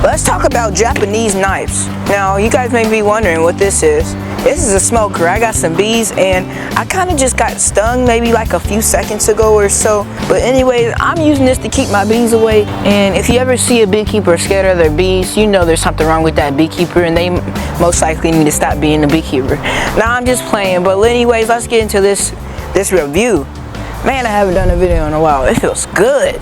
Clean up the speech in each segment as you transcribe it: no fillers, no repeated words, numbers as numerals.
Let's talk about Japanese knives. Now, you guys may be wondering what this is. This is a smoker. I got some bees and I kind of just got stung maybe like a few seconds ago or so. But anyways, I'm using this to keep my bees away. And if you ever see a beekeeper scared of their bees, you know there's something wrong with that beekeeper and they most likely need to stop being a beekeeper. Now, I'm just playing, but anyways, let's get into this review. Man, I haven't done a video in a while. It feels good.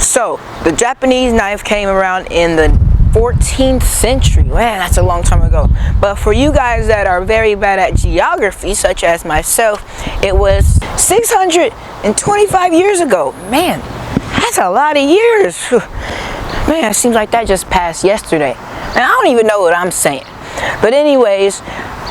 So, the Japanese knife came around in the 14th century. Man, that's a long time ago. But for you guys that are very bad at geography, such as myself, it was 625 years ago. Man, that's a lot of years. Man, it seems like that just passed yesterday. And I don't even know what I'm saying. But anyways,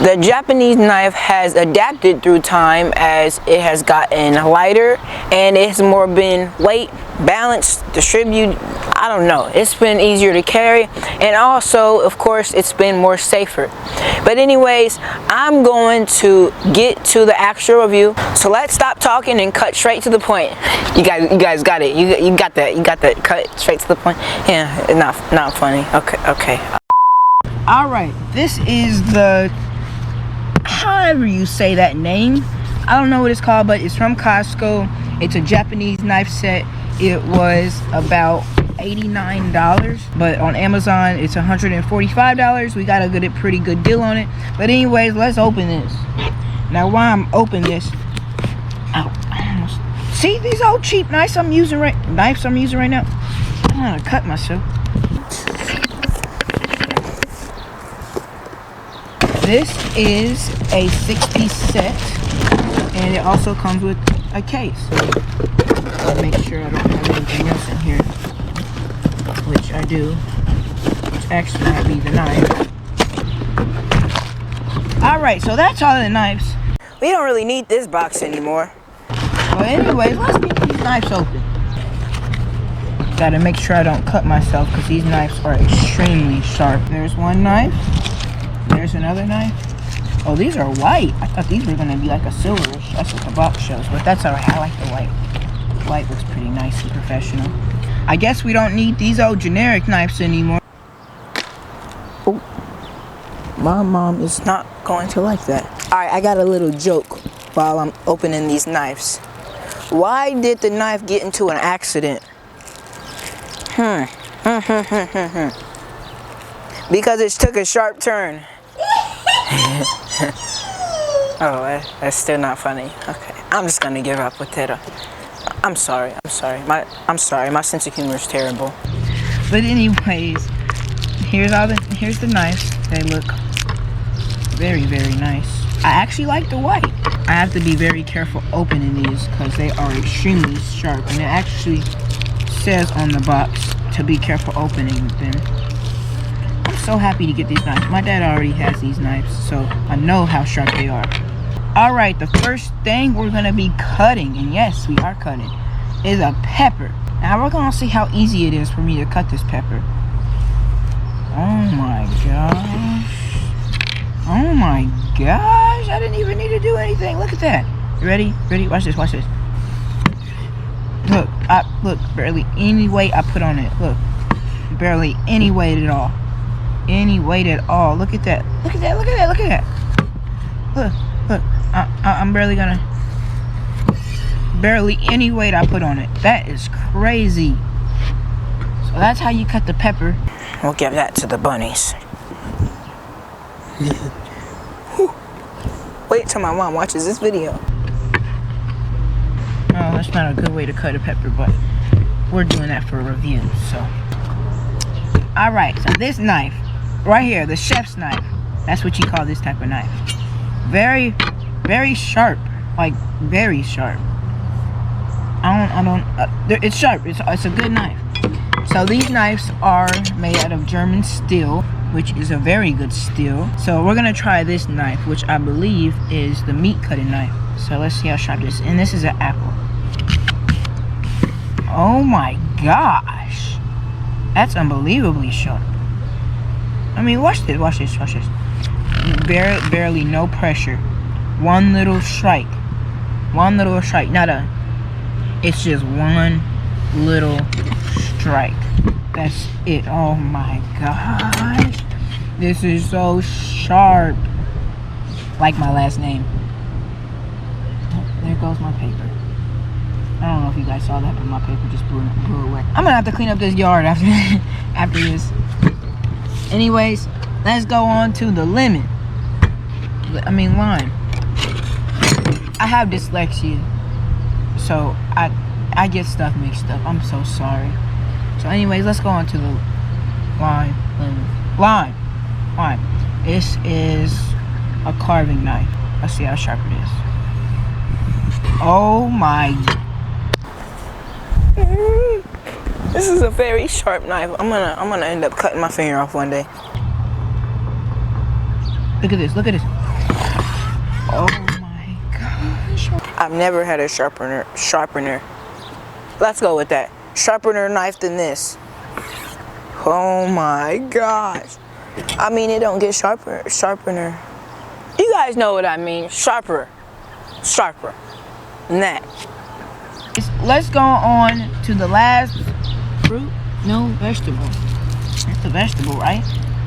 the Japanese knife has adapted through time as it has gotten lighter and it's more been weight, balanced, distribute. I don't know. It's been easier to carry and also, of course, it's been more safer. But anyways, I'm going to get to the actual review. So let's stop talking and cut straight to the point. You guys got it. You got that. You got that. Cut straight to the point. Yeah, not funny. Okay. All right. This is the, however you say that name. I don't know what it's called, but it's from Costco. It's a Japanese knife set. It was about $89, but on Amazon it's $145. We got a pretty good deal on it. But anyways, let's open this. Now while I'm opening this, see these old cheap knives I'm using right now. I'm gonna cut myself. This is a 6-piece set, and it also comes with a case. I'll make sure I don't have anything else in here, which I do, which actually might be the knife. Alright, so that's all of the knives. We don't really need this box anymore. But anyways, let's get these knives open. Gotta make sure I don't cut myself because these knives are extremely sharp. There's one knife. There's another knife. Oh, these are white. I thought these were going to be like a silverish. That's what the box shows, but that's alright. I like the white. White looks pretty nice and professional. I guess we don't need these old generic knives anymore. Oh, my mom is not going to like that. Alright, I got a little joke while I'm opening these knives. Why did the knife get into an accident? Because it took a sharp turn. Oh, that's still not funny. Okay, I'm just gonna give up with it. I'm sorry. My sense of humor is terrible. But anyways, here's the knives. They look very, very nice. I actually like the white. I have to be very careful opening these because they are extremely sharp, and it actually says on the box to be careful opening them. I'm so happy to get these knives. My dad already has these knives, so I know how sharp they are. Alright, the first thing we're going to be cutting, and yes, we are cutting, is a pepper. Now we're going to see how easy it is for me to cut this pepper. Oh my gosh. Oh my gosh. I didn't even need to do anything. Look at that. You ready? Ready? Watch this. Watch this. Look, barely any weight I put on it. Look. Barely any weight at all. Any weight at all. Look at that. Look at that. Look at that. Look at that. Look. I'm barely any weight I put on it. That is crazy. So that's how you cut the pepper. We'll give that to the bunnies. Wait till my mom watches this video. Oh, that's not a good way to cut a pepper, but we're doing that for a review, so. Alright, so this knife, right here, the chef's knife, that's what you call this type of knife. Very, very sharp, like very sharp. It's sharp, it's a good knife. So these knives are made out of German steel, which is a very good steel. So we're gonna try this knife, which I believe is the meat cutting knife. So let's see how sharp this is. And this is an apple. Oh my gosh. That's unbelievably sharp. I mean, watch this. Barely no pressure. One little strike. It's just one little strike. That's it. Oh my gosh. This is so sharp. Like my last name. Oh, there goes my paper. I don't know if you guys saw that, but my paper just blew away. I'm gonna have to clean up this yard after this. Anyways, let's go on to the lemon. Lime. I have dyslexia, so I get stuff mixed up. I'm so sorry. So anyways, let's go on to the lime. This is a carving knife. Let's see how sharp it is. Oh my. This is a very sharp knife. I'm gonna end up cutting my finger off one day. Look at this. Oh my gosh. I've never had a sharpener. Let's go with that. Sharpener knife than this. Oh my gosh. It don't get sharpener. You guys know what I mean. Sharper. Than that. Let's go on to the last fruit. No, vegetable. It's a vegetable, right?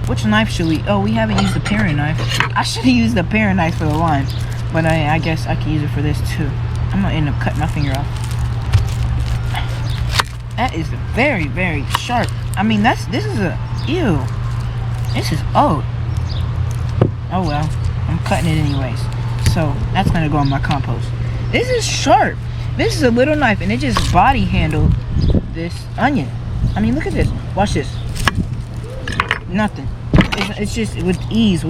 Which knife should we? Oh, we haven't used the paring knife. I should have used the paring knife for the lime, but I guess I can use it for this too. I'm gonna end up cutting my finger off. That is very, very sharp. This is old. Oh well, I'm cutting it anyways. So that's gonna go in my compost. This is sharp. This is a little knife, and it just body handled this onion. Look at this. Watch this. Nothing. It's just with ease.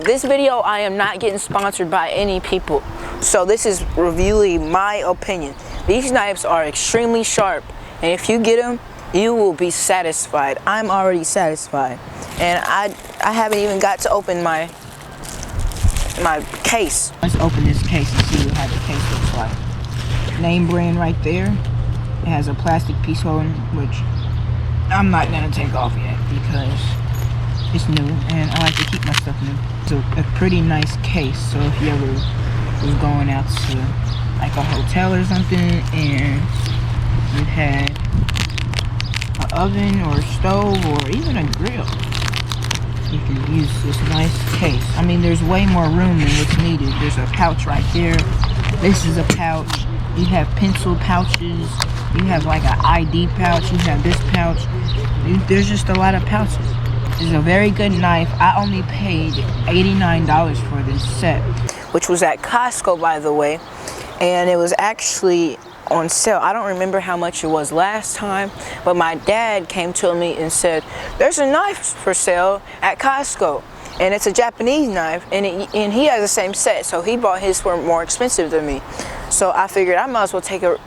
This video, I am not getting sponsored by any people. So this is reviewing my opinion. These knives are extremely sharp, and if you get them, you will be satisfied. I'm already satisfied, and I haven't even got to open my case. Let's open this case and see how the case looks like. Name brand right there. It has a plastic piece holding, which I'm not gonna take off yet because it's new and I like to keep my stuff new. It's a pretty nice case, so if you ever was going out to like a hotel or something and you had an oven or a stove or even a grill, you can use this nice case. There's way more room than what's needed. There's a pouch right there. This is a pouch. You have pencil pouches. You have like an ID pouch. You have this pouch. There's just a lot of pouches. It's a very good knife. I only paid $89 for this set, which was at Costco, by the way, and it was actually on sale. I don't remember how much it was last time, but my dad came to me and said, there's a knife for sale at Costco, and it's a Japanese knife, and he has the same set, so he bought his for more expensive than me. So I figured I might as well take an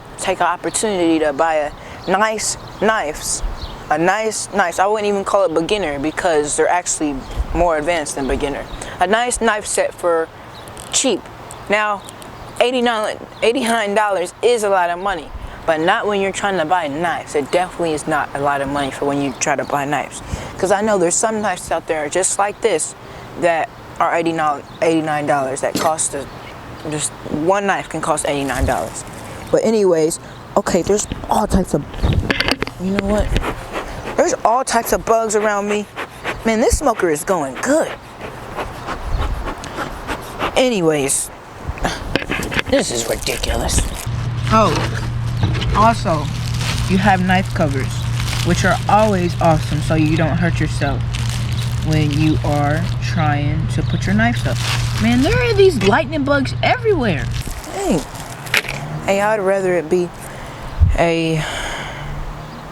opportunity to buy a nice knife. I wouldn't even call it beginner because they're actually more advanced than beginner. A nice knife set for cheap. Now, $89 is a lot of money, but not when you're trying to buy knives. It definitely is not a lot of money for when you try to buy knives. Because I know there's some knives out there just like this that are $89 that cost just one knife can cost $89. But anyways, okay, there's all types of, you know what? There's all types of bugs around me. Man, this smoker is going good. Anyways, this is ridiculous. Oh, also, you have knife covers, which are always awesome so you don't hurt yourself when you are trying to put your knives up. Man, there are these lightning bugs everywhere. Hey, I'd rather it be a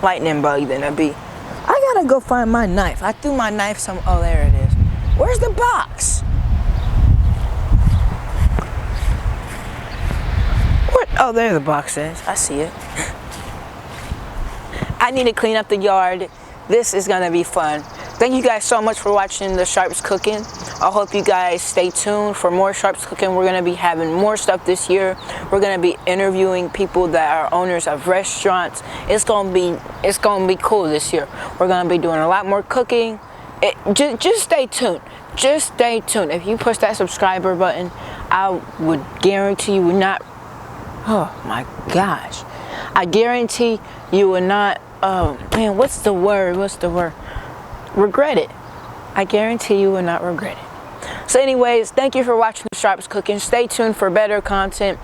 lightning bug than a bee. I gotta go find my knife. I threw my knife oh, there it is. Where's the box? What? Oh, there the box is. I see it. I need to clean up the yard. This is gonna be fun. Thank you guys so much for watching the Sharps Cooking. I hope you guys stay tuned for more Sharps Cooking. We're gonna be having more stuff this year. We're gonna be interviewing people that are owners of restaurants. It's gonna be cool this year. We're gonna be doing a lot more cooking. Just stay tuned. Just stay tuned. If you push that subscriber button, I would guarantee you would not. Oh my gosh. I guarantee you will not, man, what's the word? Regret it. I guarantee you will not regret it. So anyways, thank you for watching The Sharps Cooking. Stay tuned for better content,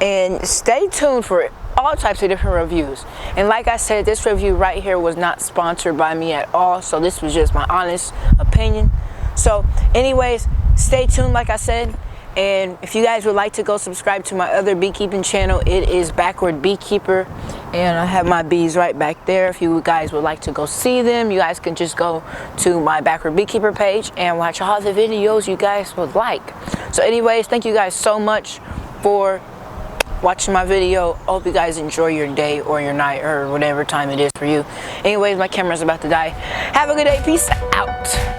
and stay tuned for all types of different reviews. And like I said, this review right here was not sponsored by me at all, so this was just my honest opinion. So anyways, stay tuned like I said. And if you guys would like to go subscribe to my other beekeeping channel, it is Backward Beekeeper, and I have my bees right back there. If you guys would like to go see them, you guys can just go to my Backward Beekeeper page and watch all the videos you guys would like. So anyways, thank you guys so much for watching my video. Hope you guys enjoy your day or your night or whatever time it is for you. Anyways, my camera's about to die. Have a good day. Peace out.